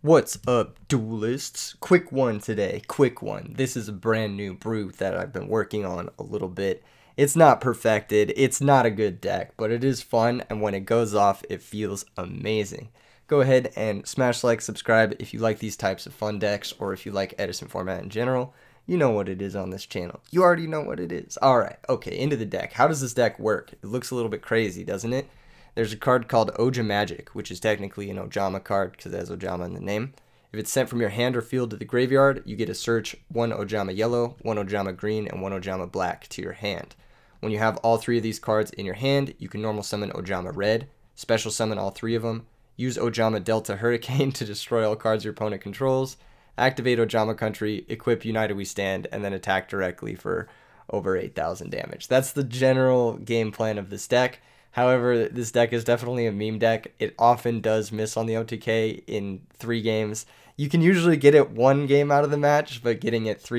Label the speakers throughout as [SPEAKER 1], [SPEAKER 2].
[SPEAKER 1] What's up, duelists? Quick one today, quick one. This is a brand new brew that I've been working on a little bit. It's not perfected, it's not a good deck, but it is fun, and when it goes off, it feels amazing. Go ahead and smash like, subscribe if you like these types of fun decks, or if you like Edison format in general. You know what it is on this channel. You already know what it is. Alright, okay, into the deck. How does this deck work? It looks a little bit crazy, doesn't it? There's a card called Ojamagic, which is technically an Ojama card because it has Ojama in the name. If it's sent from your hand or field to the graveyard, you get to search one Ojama yellow, one Ojama green, and one Ojama black to your hand. When you have all three of these cards in your hand, you can normal summon Ojama red, special summon all three of them, use Ojama Delta Hurricane to destroy all cards your opponent controls, activate Ojama Country, equip United We Stand, and then attack directly for over 8,000 damage. That's the general game plan of this deck. However, this deck is definitely a meme deck. It often does miss on the OTK in 3 games. You can usually get it 1 game out of the match, but getting it 2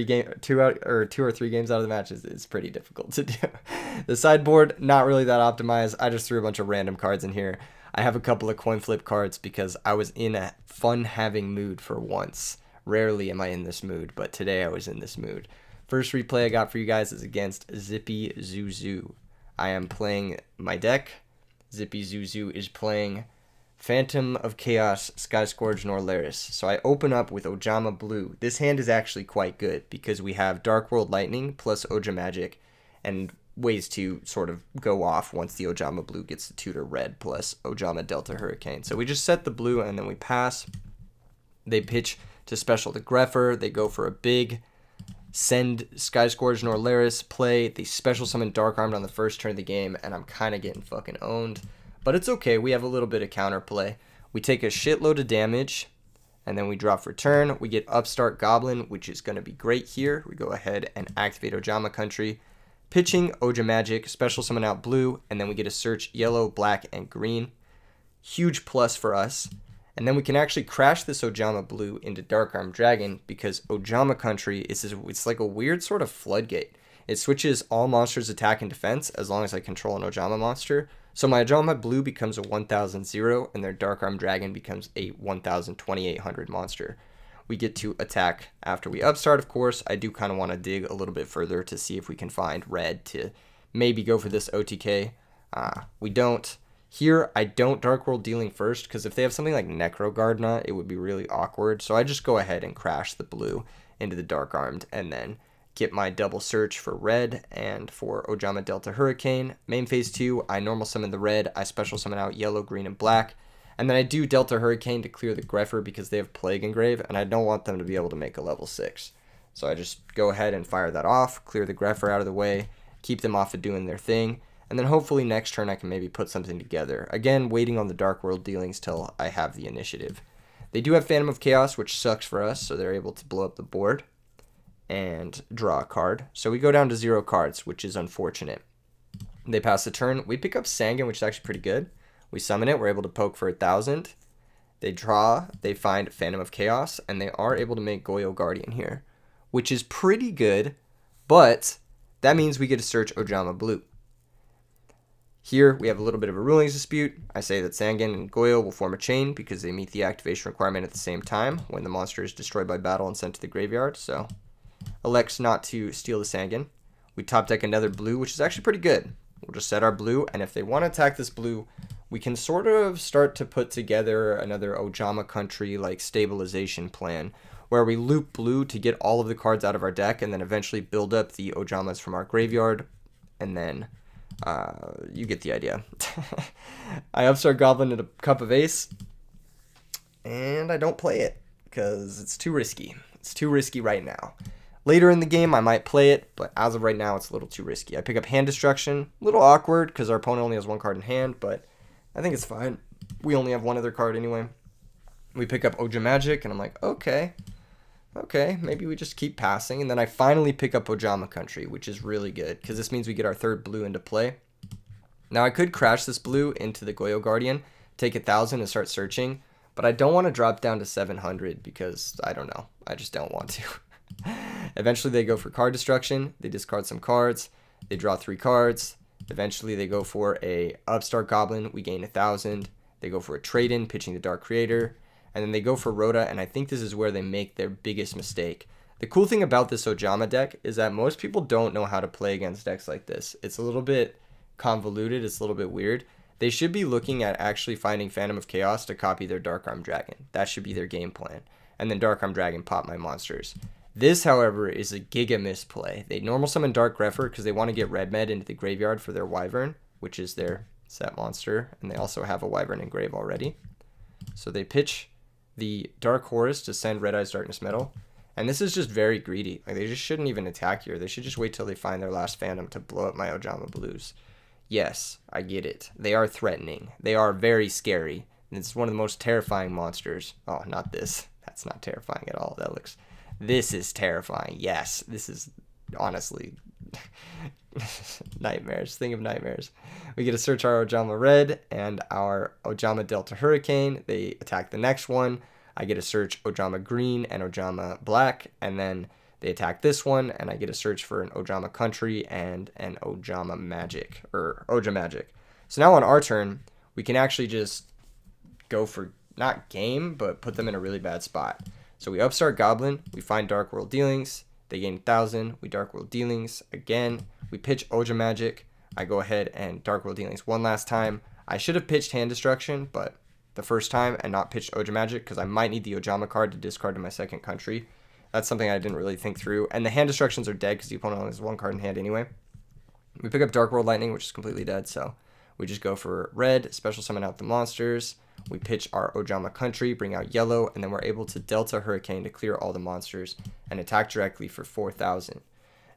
[SPEAKER 1] or 3 games out of the match is pretty difficult to do. The sideboard, not really that optimized. I just threw a bunch of random cards in here. I have a couple of coin flip cards because I was in a fun-having mood for once. Rarely am I in this mood, but today I was in this mood. First replay I got for you guys is against Zippy Zuzu. I am playing my deck. Zippy Zuzu is playing Phantom of Chaos, Skyscourge, Norlaris. So I open up with Ojama Blue. This hand is actually quite good because we have Dark World Lightning plus Ojamagic and ways to sort of go off once the Ojama Blue gets the tutor red plus Ojama Delta Hurricane. So we just set the blue and then we pass. They pitch to special the Grepher. They go for a big send Skyscourge Norlaris play. They special summon Dark Armed on the first turn of the game, and I'm kind of getting fucking owned. But it's okay. We have a little bit of counterplay. We take a shitload of damage, and then we drop for turn. We get Upstart Goblin, which is going to be great here. We go ahead and activate Ojama Country, pitching Ojamagic, special summon out blue, and then we get to search yellow, black, and green. Huge plus for us. And then we can actually crash this Ojama Blue into Dark Armed Dragon because Ojama Country it's like a weird sort of floodgate. It switches all monsters' attack and defense as long as I control an Ojama monster. So my Ojama Blue becomes a 1,000 and their Dark Armed Dragon becomes a 1,2800 monster. We get to attack after we upstart, of course. I do kind of want to dig a little bit further to see if we can find red to maybe go for this OTK. We don't. Here, I don't Dark World Dealing first, because if they have something like Necrogardna, it would be really awkward. So I just go ahead and crash the blue into the Dark Armed, and then get my double search for red and for Ojama Delta Hurricane. Main phase 2, I normal summon the red, I special summon out yellow, green, and black. And then I do Delta Hurricane to clear the Grepher because they have Plague Engrave, and I don't want them to be able to make a level 6. So I just go ahead and fire that off, clear the Grepher out of the way, keep them off of doing their thing. And then hopefully next turn I can maybe put something together. Again, waiting on the Dark World dealings till I have the initiative. They do have Phantom of Chaos, which sucks for us, so they're able to blow up the board and draw a card. So we go down to 0 cards, which is unfortunate. They pass the turn. We pick up Sangan, which is actually pretty good. We summon it. We're able to poke for 1,000. They draw. They find Phantom of Chaos, and they are able to make Goyo Guardian here, which is pretty good, but that means we get to search Ojama Blue. Here, we have a little bit of a rulings dispute. I say that Sangan and Goyo will form a chain because they meet the activation requirement at the same time when the monster is destroyed by battle and sent to the graveyard, so elects not to steal the Sangan. We top deck another blue, which is actually pretty good. We'll just set our blue, and if they want to attack this blue, we can sort of start to put together another Ojama Country like stabilization plan, where we loop blue to get all of the cards out of our deck, and then eventually build up the Ojamas from our graveyard, and then you get the idea. I upstart Goblin in a Cup of Ace, and I don't play it because it's too risky. It's too risky right now. Later in the game, I might play it, but as of right now, it's a little too risky. I pick up Hand Destruction, a little awkward because our opponent only has 1 card in hand, but I think it's fine. We only have 1 other card anyway. We pick up Ojamagic, and I'm like, okay, maybe we just keep passing. And then I finally pick up Ojama Country, which is really good because this means we get our 3rd blue into play. Now I could crash this blue into the Goyo Guardian, take 1,000 and start searching, but I don't want to drop down to 700 because I don't know. I just don't want to. Eventually they go for card destruction. They discard some cards. They draw 3 cards. Eventually they go for a Upstart Goblin. We gain 1,000. They go for a trade-in, pitching the Dark Creator. and then they go for Rhoda, and I think this is where they make their biggest mistake. The cool thing about this Ojama deck is that most people don't know how to play against decks like this. It's a little bit convoluted, it's a little bit weird. They should be looking at actually finding Phantom of Chaos to copy their Dark Arm Dragon. That should be their game plan. And then Dark Arm Dragon pop my monsters. This, however, is a giga misplay. They normal summon Dark Grepher because they want to get Red Med into the graveyard for their Wyvern, which is their set monster, and they also have a Wyvern in grave already. So they pitch the Dark Horus to send Red Eyes Darkness Metal, and this is just very greedy. Like, they just shouldn't even attack here. They should just wait till they find their last Phantom to blow up my Ojama Blues. Yes, I get it. They are threatening. They are very scary. And it's one of the most terrifying monsters. Oh, not this. That's not terrifying at all. This is terrifying. Yes, this is honestly nightmares. Think of nightmares. We get to search our Ojama Red and our Ojama Delta Hurricane. They attack the next one. I get to search Ojama Green and Ojama Black, and then they attack this one, and I get to search for an Ojama Country and an Ojama Magic, or Oja Magic. So now on our turn, we can actually just go for, not game, but put them in a really bad spot. So we upstart Goblin, we find Dark World Dealings, they gain 1,000, we Dark World Dealings again, we pitch Oja Magic, I go ahead and Dark World Dealings one last time. I should have pitched Hand Destruction, but the first time, and not pitched Oja Magic, because I might need the Ojama card to discard to my second country. That's something I didn't really think through, and the Hand Destructions are dead, because the opponent only has one card in hand anyway. We pick up Dark World Lightning, which is completely dead, so we just go for red, special summon out the monsters, we pitch our Ojama Country, bring out yellow, and then we're able to Delta Hurricane to clear all the monsters and attack directly for 4,000.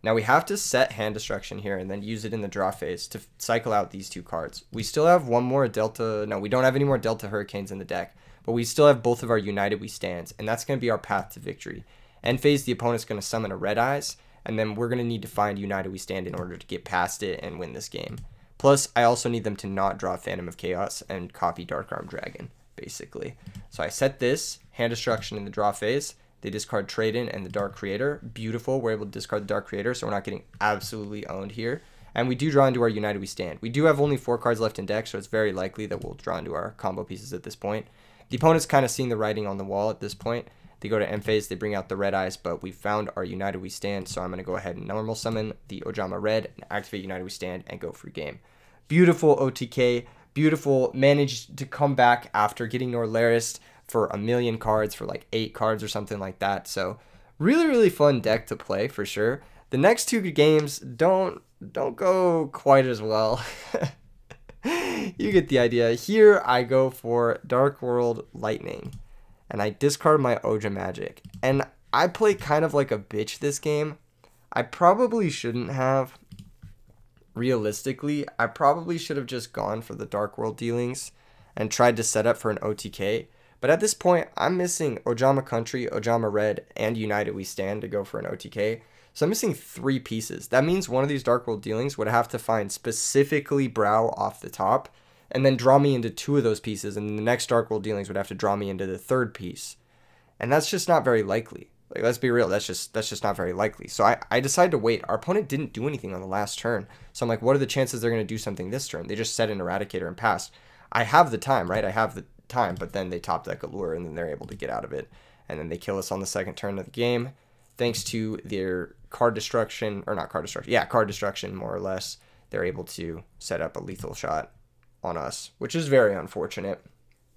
[SPEAKER 1] Now we have to set Hand Destruction here and then use it in the draw phase to cycle out these two cards. We still have one more Delta, no, we don't have any more Delta Hurricanes in the deck, but we still have both of our United We Stand, and that's going to be our path to victory. End phase, the opponent's going to summon a Red Eyes, and then we're going to need to find United We Stand in order to get past it and win this game. Plus, I also need them to not draw Phantom of Chaos and copy Dark Arm Dragon, basically. So I set this, Hand Destruction in the draw phase. They discard Trade-In and the Dark Creator. Beautiful, we're able to discard the Dark Creator, so we're not getting absolutely owned here. And we do draw into our United We Stand. We do have only 4 cards left in deck, so it's very likely that we'll draw into our combo pieces at this point. The opponent's kind of seeing the writing on the wall at this point. They go to end phase, they bring out the Red Eyes, but we found our United We Stand, so I'm going to go ahead and normal summon the Ojama Red and activate United We Stand and go for game. Beautiful OTK, beautiful, managed to come back after getting Norlaris for 1,000,000 cards, for like 8 cards or something like that. So really, really fun deck to play for sure. The next 2 games don't go quite as well. You get the idea. Here I go for Dark World Lightning, and I discard my Oja Magic. And I play kind of like a bitch this game. I probably shouldn't have. Realistically, I probably should have just gone for the Dark World Dealings and tried to set up for an OTK. But at this point, I'm missing Ojama Country, Ojama Red, and United We Stand to go for an OTK. So I'm missing 3 pieces. That means one of these Dark World Dealings would have to find specifically Brow off the top, and then draw me into 2 of those pieces, and the next Dark World Dealings would have to draw me into the 3rd piece. And that's just not very likely. Like, let's be real, that's just not very likely. So I decided to wait. Our opponent didn't do anything on the last turn. So I'm like, what are the chances they're going to do something this turn? They just set an Eradicator and passed. I have the time, right? I have the time, but then they top deck Allure, and then they're able to get out of it. And then they kill us on the second turn of the game. Thanks to their card destruction, or not card destruction, yeah, card destruction, more or less, they're able to set up a lethal shot on us, which is very unfortunate.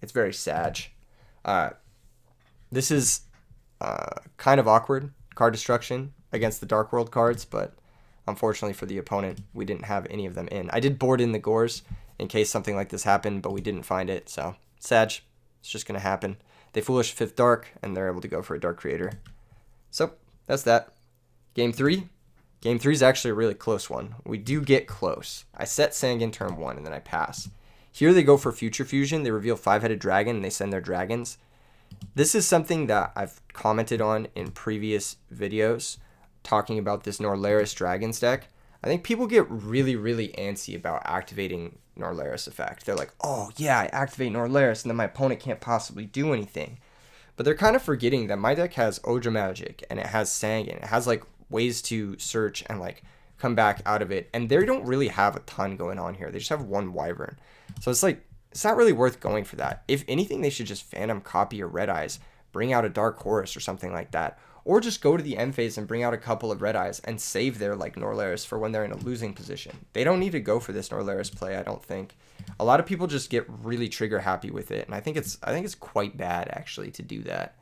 [SPEAKER 1] It's very sad. This is kind of awkward, card destruction against the Dark World cards, but unfortunately for the opponent, we didn't have any of them in. I did board in the Gores in case something like this happened, but we didn't find it, so sad. It's just going to happen. They Foolish 5th Dark, and they're able to go for a Dark Creator. So, that's that. Game 3. Game 3 is actually a really close one. We do get close. I set Sangan turn 1, and then I pass. Here they go for Future Fusion. They reveal 5-headed dragon, and they send their dragons. This is something that I've commented on in previous videos, talking about this Norlaris Dragons deck. I think people get really, really antsy about activating Norlaris effect. They're like, oh yeah, I activate Norlaris, and then my opponent can't possibly do anything. But they're kind of forgetting that my deck has Oja Magic, and it has Sangan. It has like ways to search and like come back out of it, and they don't really have a ton going on here. They just have 1 Wyvern. So it's like it's not really worth going for that. If anything, they should just Phantom copy your Red Eyes, bring out a Dark Horus or something like that. Or just go to the end phase and bring out a couple of Red Eyes and save their like Norlaris for when they're in a losing position. They don't need to go for this Norlaris play, I don't think. A lot of people just get really trigger happy with it, and I think it's quite bad actually to do that.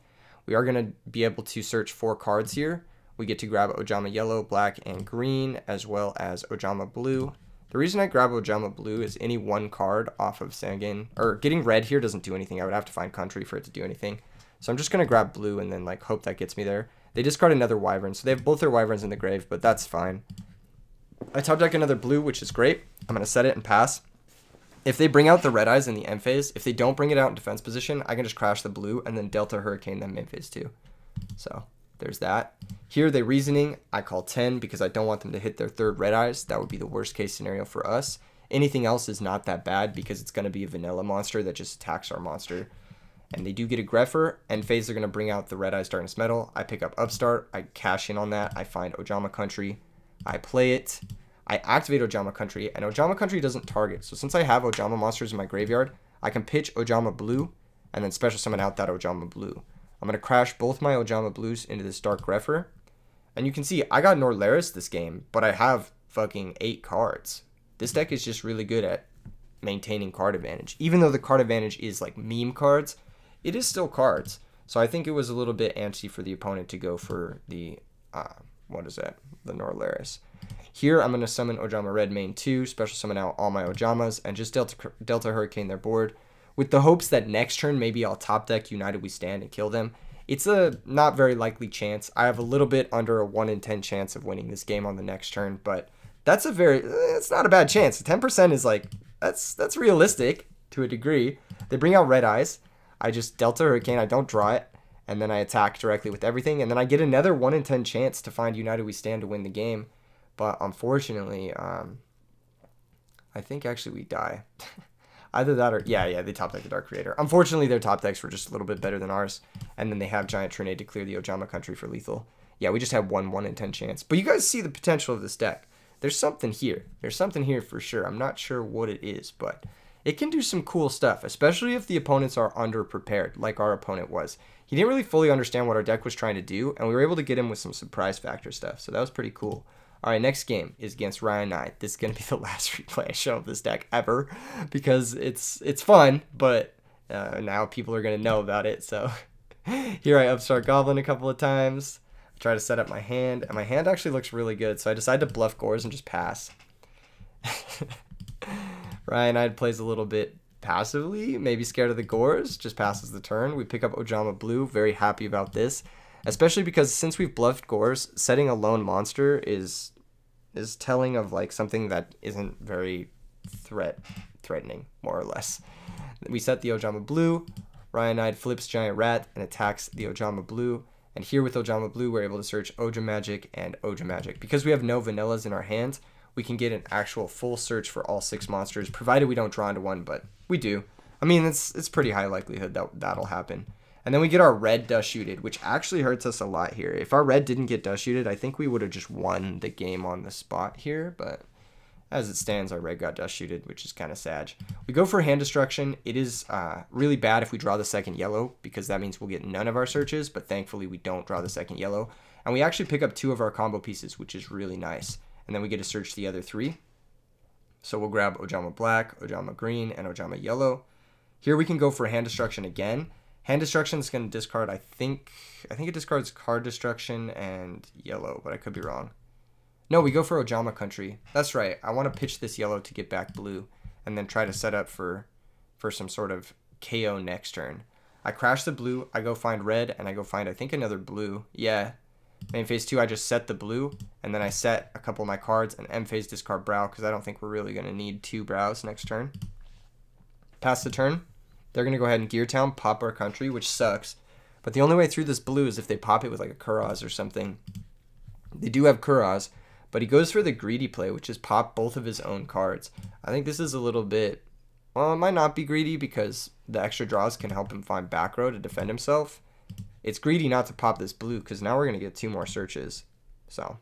[SPEAKER 1] We are going to be able to search 4 cards here. We get to grab Ojama Yellow, Black, and Green, as well as Ojama Blue. The reason I grab Ojama Blue is any one card off of Sangan, or getting red here doesn't do anything. I would have to find country for it to do anything. So I'm just going to grab blue and then like hope that gets me there. They discard another Wyvern, so they have both their Wyverns in the grave, but that's fine. I top deck another blue, which is great. I'm going to set it and pass. If they bring out the Red Eyes in the end phase, if they don't bring it out in defense position, I can just crash the blue and then Delta Hurricane them main phase too. So there's that. Here they reasoning, I call 10 because I don't want them to hit their 3rd Red Eyes. That would be the worst case scenario for us. Anything else is not that bad because it's going to be a vanilla monster that just attacks our monster. And they do get a Grepher. End phase, they're going to bring out the Red Eyes Darkness Metal. I pick up Upstart. I cash in on that. I find Ojama Country. I play it. I activate Ojama Country. And Ojama Country doesn't target. So since I have Ojama monsters in my graveyard, I can pitch Ojama Blue and then special summon out that Ojama Blue. I'm going to crash both my Ojama Blues into this Dark Grepher. And you can see I got Norlaris this game, but I have fucking 8 cards. This deck is just really good at maintaining card advantage. Even though the card advantage is like meme cards, it is still cards. So I think it was a little bit antsy for the opponent to go for the, the Norlaris. Here, I'm going to summon Ojama Red main 2, special summon out all my Ojamas, and just Delta Hurricane their board, with the hopes that next turn maybe I'll top deck United We Stand and kill them. It's a not very likely chance. I have a little bit under a 1 in 10 chance of winning this game on the next turn, but that's it's not a bad chance. 10% is like, that's realistic to a degree. They bring out Red Eyes. I just Delta Hurricane, I don't draw it, and then I attack directly with everything, and then I get another 1 in 10 chance to find United We Stand to win the game. But unfortunately, I think actually we die. Either that or, yeah, they top deck the Dark Creator. Unfortunately, their top decks were just a little bit better than ours, and then they have Giant Trinade to clear the Ojama Country for lethal. Yeah, we just have 1 in 10 chance. But you guys see the potential of this deck. There's something here. There's something here for sure. I'm not sure what it is, but it can do some cool stuff, especially if the opponents are underprepared, like our opponent was. He didn't really fully understand what our deck was trying to do, and we were able to get him with some surprise factor stuff, so that was pretty cool. All right, next game is against Ryan Knight. This is going to be the last replay I show of this deck ever, because it's fun, but now people are going to know about it, so here I Upstart Goblin a couple of times. I try to set up my hand, and my hand actually looks really good, so I decide to bluff Gores and just pass. Ryan Knight plays a little bit passively, maybe scared of the Gores, just passes the turn. We pick up Ojama Blue, very happy about this, especially because since we've bluffed Gores, setting a lone monster is telling of like something that isn't very threatening, more or less. We set the Ojama Blue, Ryan Knight flips Giant Rat and attacks the Ojama Blue, and here with Ojama Blue we're able to search Ojamagic and Ojamagic. Because we have no vanillas in our hands, we can get an actual full search for all 6 monsters, provided we don't draw into one, but we do. I mean, it's pretty high likelihood that that'll happen. And then we get our red Dust Shooted, which actually hurts us a lot here. If our red didn't get Dust Shooted, I think we would have just won the game on the spot here, but as it stands, our red got Dust Shooted, which is kind of sad. We go for Hand Destruction. It is really bad if we draw the second yellow, because that means we'll get none of our searches, but thankfully we don't draw the second yellow. And we actually pick up 2 of our combo pieces, which is really nice. And then we get to search the other 3. So we'll grab Ojama Black, Ojama Green, and Ojama Yellow. Here we can go for Hand Destruction again. Hand Destruction is going to discard, I think it discards Card Destruction and Yellow, but I could be wrong. No, we go for Ojama Country. That's right. I want to pitch this Yellow to get back blue, and then try to set up for some sort of KO next turn. I crash the blue, I go find red, and I go find, I think, another blue. Yeah. Main phase 2, I just set the blue, and then I set a couple of my cards, and end phase discard Brow, because I don't think we're really going to need 2 Brows next turn. Pass the turn. They're going to go ahead and Gear Town, pop our country, which sucks. But the only way through this blue is if they pop it with like a Kuraz or something. They do have Kuraz, but he goes for the greedy play, which is pop both of his own cards. I think this is a little bit, well, it might not be greedy because the extra draws can help him find back row to defend himself. It's greedy not to pop this blue because now we're going to get 2 more searches. So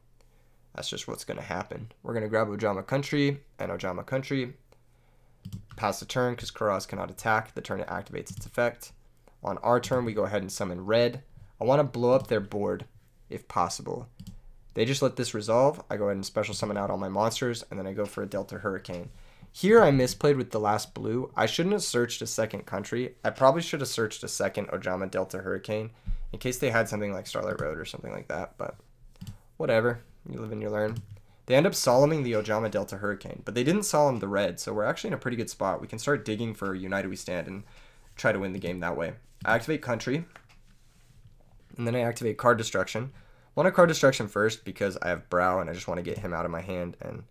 [SPEAKER 1] that's just what's going to happen. We're going to grab Ojama Country and Ojama Country. Pass the turn because Kuros cannot attack the turn it activates its effect. On our turn, we go ahead and summon red. I want to blow up their board if possible. They just let this resolve. I go ahead and special summon out all my monsters, and then I go for a Delta Hurricane. Here I misplayed with the last blue. I shouldn't have searched a second country. I probably should have searched a second Ojama Delta Hurricane in case they had something like Starlight Road or something like that, but whatever. You live and you learn. They end up solemning the Ojama Delta Hurricane, but they didn't solemn the red, so we're actually in a pretty good spot. We can start digging for United We Stand and try to win the game that way. I activate Country, and then I activate Card Destruction. I want a Card Destruction first because I have Brow, and I just want to get him out of my hand and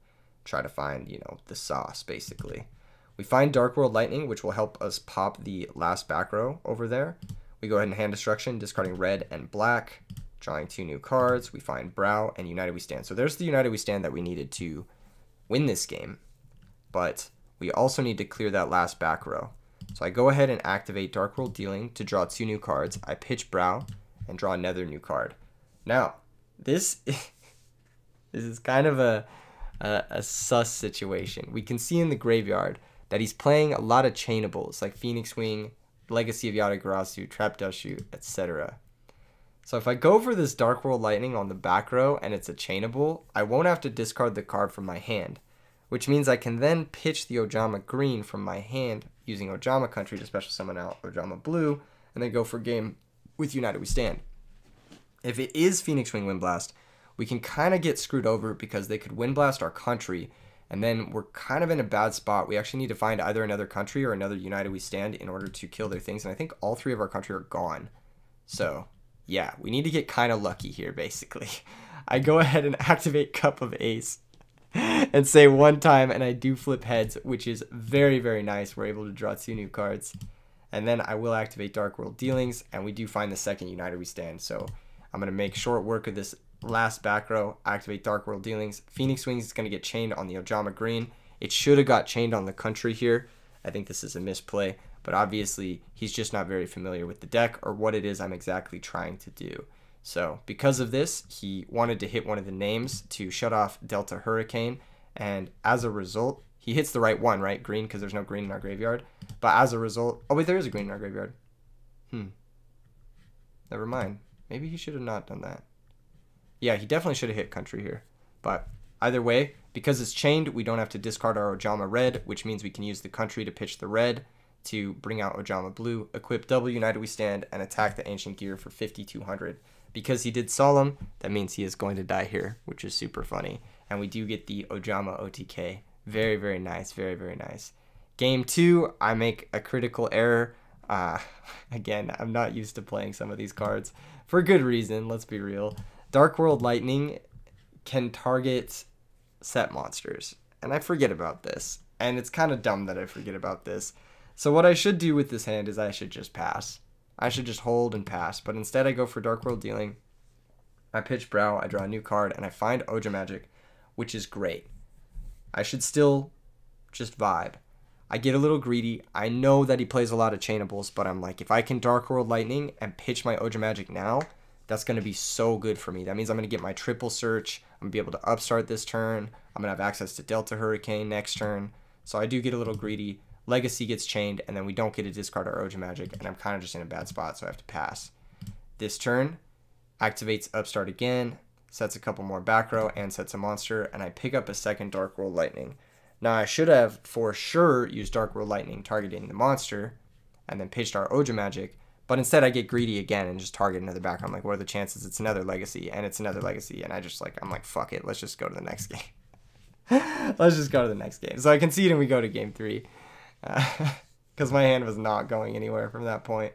[SPEAKER 1] try to find, you know, the sauce, basically. We find Dark World Lightning, which will help us pop the last back row over there. We go ahead and Hand Destruction, discarding red and black, drawing 2 new cards. We find Brow and United We Stand. So there's the United We Stand that we needed to win this game, but we also need to clear that last back row. So I go ahead and activate Dark World Dealing to draw 2 new cards. I pitch Brow and draw another new card. Now, this is kind of a sus situation. We can see in the graveyard that he's playing a lot of chainables like Phoenix Wing, Legacy of Yatagarasu, Trap Dushu, etc. So if I go for this Dark World Lightning on the back row and it's a chainable, I won't have to discard the card from my hand, which means I can then pitch the Ojama Green from my hand using Ojama Country to special summon out Ojama Blue and then go for game with United We Stand. If it is Phoenix Wing Windblast, we can kind of get screwed over because they could Windblast our country, and then we're kind of in a bad spot. We actually need to find either another country or another United We Stand in order to kill their things, and I think all 3 of our country are gone. So, yeah, we need to get kind of lucky here, basically. I go ahead and activate Cup of Ace and say 1 time, and I do flip heads, which is very, very nice. We're able to draw 2 new cards. And then I will activate Dark World Dealings, and we do find the second United We Stand. So I'm going to make short work of this last back row, activate Dark World Dealings. Phoenix Wings is going to get chained on the Ojama Green. It should have got chained on the country here. I think this is a misplay, but obviously he's just not very familiar with the deck or what it is I'm exactly trying to do. So because of this, he wanted to hit one of the names to shut off Delta Hurricane, and as a result, he hits the right one, right? Green, because there's no green in our graveyard. But as a result, oh wait, there is a green in our graveyard. Never mind. Maybe he should have not done that. Yeah, he definitely should have hit country here. But either way, because it's chained, we don't have to discard our Ojama Red, which means we can use the country to pitch the red to bring out Ojama Blue, equip double United We Stand, and attack the Ancient Gear for 5,200. Because he did Solemn, that means he is going to die here, which is super funny. And we do get the Ojama OTK. Very, very nice. Very, very nice. Game 2, I make a critical error. Again, I'm not used to playing some of these cards. For good reason, let's be real. Dark World Lightning can target set monsters, and I forget about this, and it's kind of dumb that I forget about this. So what I should do with this hand is I should just pass. I should just hold and pass, but instead I go for Dark World Dealing. I pitch Brow, I draw a new card, and I find Ojamagic, which is great. I should still just vibe. I get a little greedy. I know that he plays a lot of chainables, but I'm like, if I can Dark World Lightning and pitch my Ojamagic now, that's going to be so good for me. That means I'm going to get my triple search. I'm going to be able to upstart this turn. I'm going to have access to Delta Hurricane next turn. So I do get a little greedy. Legacy gets chained, and then we don't get to discard our Ojamagic, and I'm kind of just in a bad spot, so I have to pass. This turn activates Upstart again, sets a couple more back row, and sets a monster, and I pick up a second Dark World Lightning. Now I should have for sure used Dark World Lightning targeting the monster, and then pitched our Ojamagic, but instead I get greedy again and just target another back row. I'm like, what are the chances? It's another Legacy, and it's another Legacy, and I'm like, fuck it, let's just go to the next game. Let's just go to the next game. So I concede and we go to game 3. Because my hand was not going anywhere from that point.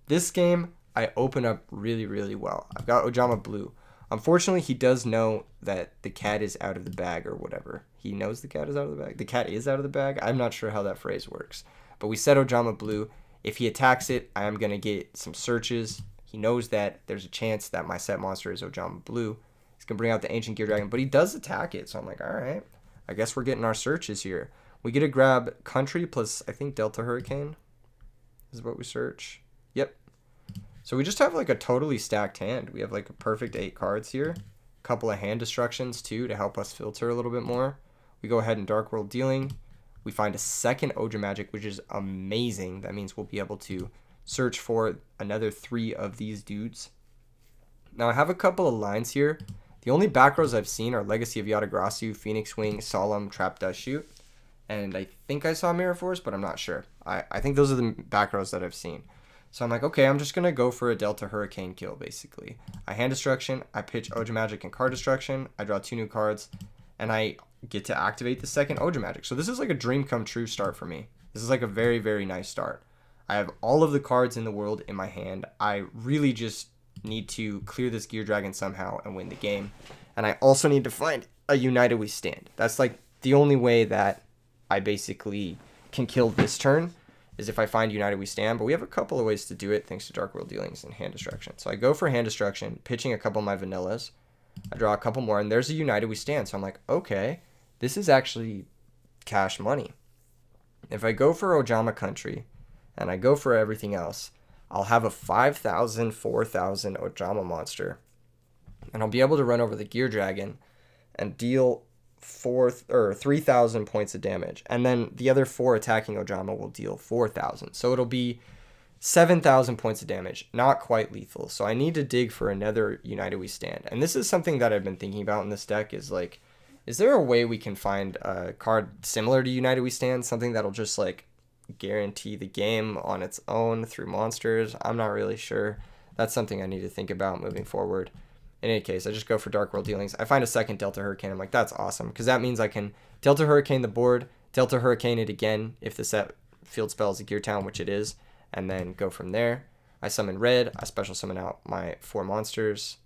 [SPEAKER 1] This game, I open up really, really well. I've got Ojama Blue. Unfortunately, he does know that the cat is out of the bag or whatever. He knows the cat is out of the bag. The cat is out of the bag. I'm not sure how that phrase works. But we set Ojama Blue. If he attacks it, I am going to get some searches. He knows that there's a chance that my set monster is Ojama Blue. He's going to bring out the Ancient Gear Dragon, but he does attack it. So I'm like, all right, I guess we're getting our searches here. We get to grab country plus, I think, Delta Hurricane is what we search. Yep. So we just have like a totally stacked hand. We have like a perfect 8 cards here. A couple of hand destructions too to help us filter a little bit more. We go ahead and Dark World Dealing. We find a second Ojama Magic, which is amazing. That means we'll be able to search for another 3 of these dudes. Now I have a couple of lines here. The only back rows I've seen are Legacy of Yata-Garasu, Phoenix Wing, Solemn, Trap Dust Shoot. And I think I saw Mirror Force, but I'm not sure. I think those are the back rows that I've seen. So I'm like, okay, I'm just going to go for a Delta Hurricane kill, basically. I hand destruction, I pitch Ojama Magic and card destruction, I draw 2 new cards, and I get to activate the second Ojama Magic. So this is like a dream come true start for me. This is like a very, very nice start. I have all of the cards in the world in my hand. I really just need to clear this Gear Dragon somehow and win the game. And I also need to find a United We Stand. That's like the only way that I basically can kill this turn, is if I find United We Stand, but we have a couple of ways to do it thanks to Dark World Dealings and Hand Destruction. So I go for Hand Destruction, pitching a couple of my vanillas. I draw a couple more, and there's a United We Stand. So I'm like, okay, this is actually cash money. If I go for Ojama Country, and I go for everything else, I'll have a 5,000, 4,000 Ojama monster, and I'll be able to run over the Gear Dragon and deal 3,000 points of damage, and then the other 4 attacking Ojama will deal 4,000. So it'll be 7,000 points of damage, not quite lethal. So I need to dig for another United We Stand, and this is something that I've been thinking about in this deck. Is like, is there a way we can find a card similar to United We Stand, something that'll just like guarantee the game on its own through monsters? I'm not really sure. That's something I need to think about moving forward. In any case, I just go for Dark World Dealings. I find a second Delta Hurricane. I'm like, that's awesome, because that means I can Delta Hurricane the board, Delta Hurricane it again if the set field spell is a Gear Town, which it is, and then go from there. I summon red. I special summon out my 4 monsters,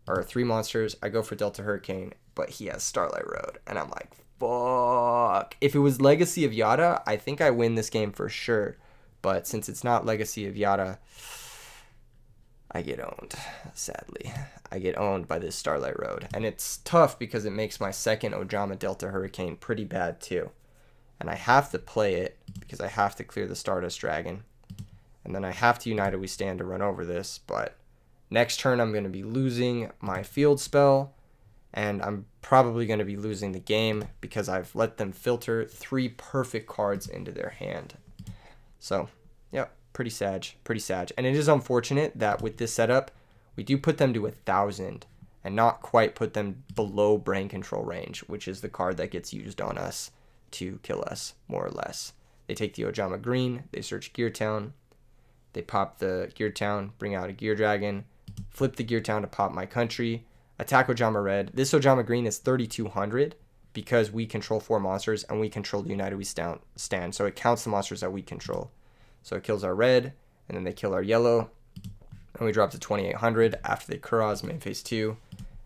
[SPEAKER 1] or 3 monsters. I go for Delta Hurricane, but he has Starlight Road, and I'm like, fuck. If it was Legacy of Yata, I think I win this game for sure, but since it's not Legacy of Yata, I get owned, sadly. I get owned by this Starlight Road. And it's tough because it makes my second Ojama Delta Hurricane pretty bad too. And I have to play it because I have to clear the Stardust Dragon. And then I have to United We Stand to run over this. But next turn I'm going to be losing my field spell. And I'm probably going to be losing the game because I've let them filter 3 perfect cards into their hand. So, yeah. Pretty sad. And it is unfortunate that with this setup, we do put them to 1,000 and not quite put them below brain control range, which is the card that gets used on us to kill us, more or less. They take the Ojama Green, they search Gear Town, they pop the Gear Town, bring out a Gear Dragon, flip the Gear Town to pop my country, attack Ojama Red. This Ojama Green is 3,200 because we control 4 monsters and we control the United We Stand, so it counts the monsters that we control. So it kills our red, and then they kill our yellow, and we drop to 2,800 after they Kuraz main phase 2,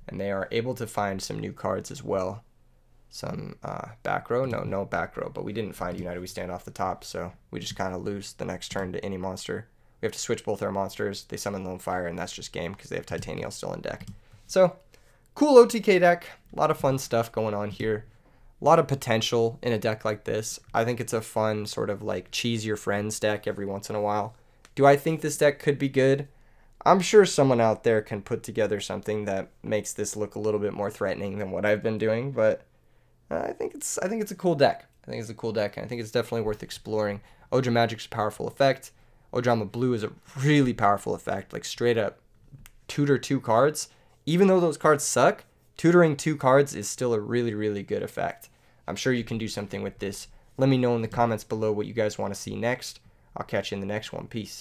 [SPEAKER 1] and they are able to find some new cards as well. Some back row, no back row, but we didn't find United We Stand off the top, so we just kind of lose the next turn to any monster. We have to switch both our monsters. They summon Lone Fire, and that's just game because they have Titaniel still in deck. So, cool OTK deck. A lot of fun stuff going on here. A lot of potential in a deck like this. I think it's a fun sort of like cheese your friends deck every once in a while. Do I think this deck could be good? I'm sure someone out there can put together something that makes this look a little bit more threatening than what I've been doing, but I think it's a cool deck. I think it's a cool deck, and I think it's definitely worth exploring. Ojama Magic's a powerful effect. Ojama Blue is a really powerful effect, like straight up tutor 2 cards. Even though those cards suck, tutoring 2 cards is still a really, really good effect. I'm sure you can do something with this. Let me know in the comments below what you guys want to see next. I'll catch you in the next one. Peace.